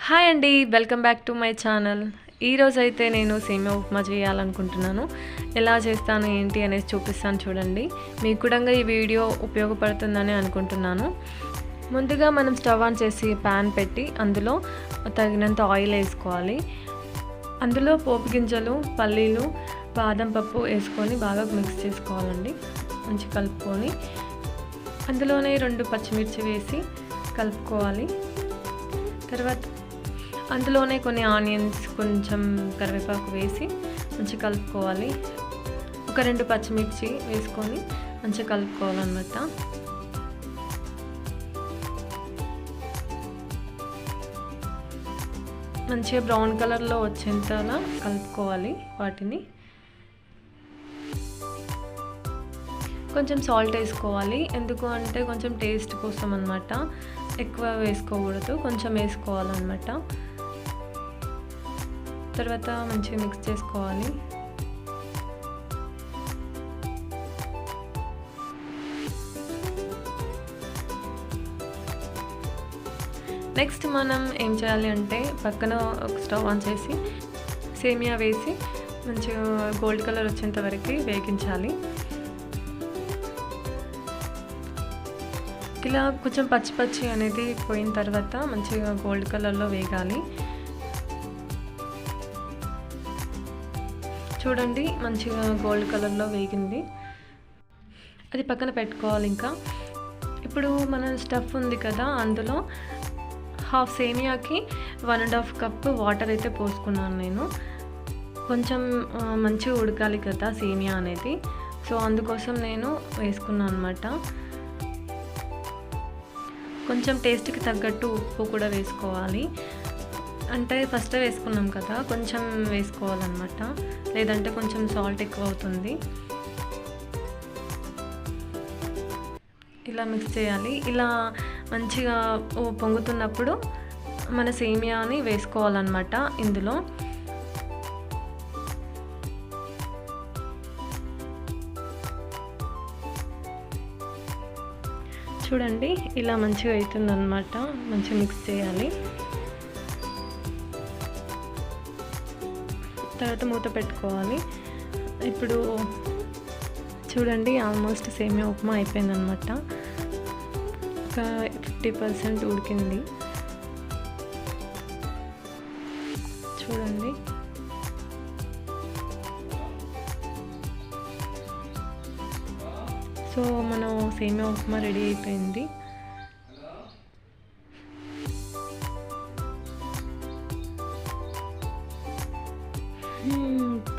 Hi అండి, welcome back to my channel. ఈరోజు అయితే నేను సేమియా ఉప్మా చేయాలనుకుంటున్నాను. ఎలా చేస్తాను ఏంటి అనేది చూపిస్తాను చూడండి. మీకు కూడా ఈ వీడియో ఉపయోగపడుతుందని అనుకుంటున్నాను. ముందుగా మనం స్టవ్ ఆన్ చేసి ప్యాన్ పెట్టి అందులో తగినంత ఆయిల్ వేసుకోవాలి. అందులో పోపు గింజలు, పల్లీలు, బాదం పప్పు వేసుకొని బాగా మిక్స్ చేసుకోవాలండి. మంచి కలుపుకొని అందులోనే 2 పచ్చిమిర్చి వేసి కలుపుకోవాలి. తర్వాత అందులోనే కొన్ని ఆనియన్స్, కొంచెం కరివేపాకు వేసి మంచిగా కలుపుకోవాలి. ఒక 2 పచ్చిమిర్చి వేసుకొని మంచిగా కలుపుకోవాలన్నమాట. మంచిగా బ్రౌన్ కలర్లో వచ్చేంతలా కలుపుకోవాలి వాటిని. కొంచెం సాల్ట్ వేసుకోవాలి, ఎందుకు అంటే కొంచెం టేస్ట్ కోసం అన్నమాట. ఎక్కువ వేసుకోకూడదు, కొంచెం వేసుకోవాలన్నమాట. తర్వాత మంచిగా మిక్స్ చేసుకోవాలి. నెక్స్ట్ మనం ఏం చేయాలి అంటే పక్కన ఒక స్టవ్ ఆన్ చేసి సేమియా వేసి మంచిగా గోల్డ్ కలర్ వచ్చేంత వరకు వేగించాలి. ఇలా కొంచెం పచ్చి అనేది పోయిన తర్వాత మంచిగా గోల్డ్ కలర్లో వేగాలి. చూడండి, మంచిగా గోల్డ్ కలర్లో వేగింది. అది పక్కన పెట్టుకోవాలి. ఇంకా ఇప్పుడు మన స్టఫ్ ఉంది కదా, అందులో హాఫ్ సేమియాకి 1.5 కప్ వాటర్ అయితే పోసుకున్నాను నేను. కొంచెం మంచిగా ఉడకాలి కదా సేమియా అనేది, సో అందుకోసం నేను వేసుకున్నాను అన్నమాట. కొంచెం టేస్ట్కి తగ్గట్టు ఉప్పు కూడా వేసుకోవాలి. అంటే ఫస్ట్ వేసుకున్నాం కదా, కొంచెం వేసుకోవాలన్నమాట, లేదంటే కొంచెం సాల్ట్ ఎక్కువ అవుతుంది. ఇలా మిక్స్ చేయాలి. ఇలా మంచిగా పొంగుతున్నప్పుడు మన సేమియాని వేసుకోవాలన్నమాట ఇందులో. చూడండి, ఇలా మంచిగా అవుతుందన్నమాట. మంచిగా మిక్స్ చేయాలి. తర్వాత మూత పెట్టుకోవాలి. ఇప్పుడు చూడండి, ఆల్మోస్ట్ సేమియా ఉప్మా అయిపోయిందనమాట. ఒక 50% ఉడికింది. చూడండి, సో మనం సేమియా ఉప్మా రెడీ అయిపోయింది.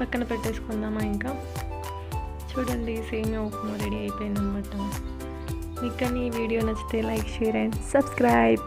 పక్కన పెట్టేసుకుందామా. ఇంకా చూడండి, సేమియా ఉప్మా రెడీ అయిపోయింది అనమాట. మీకు కానీ ఈ వీడియో నచ్చితే లైక్, షేర్ అండ్ సబ్స్క్రైబ్.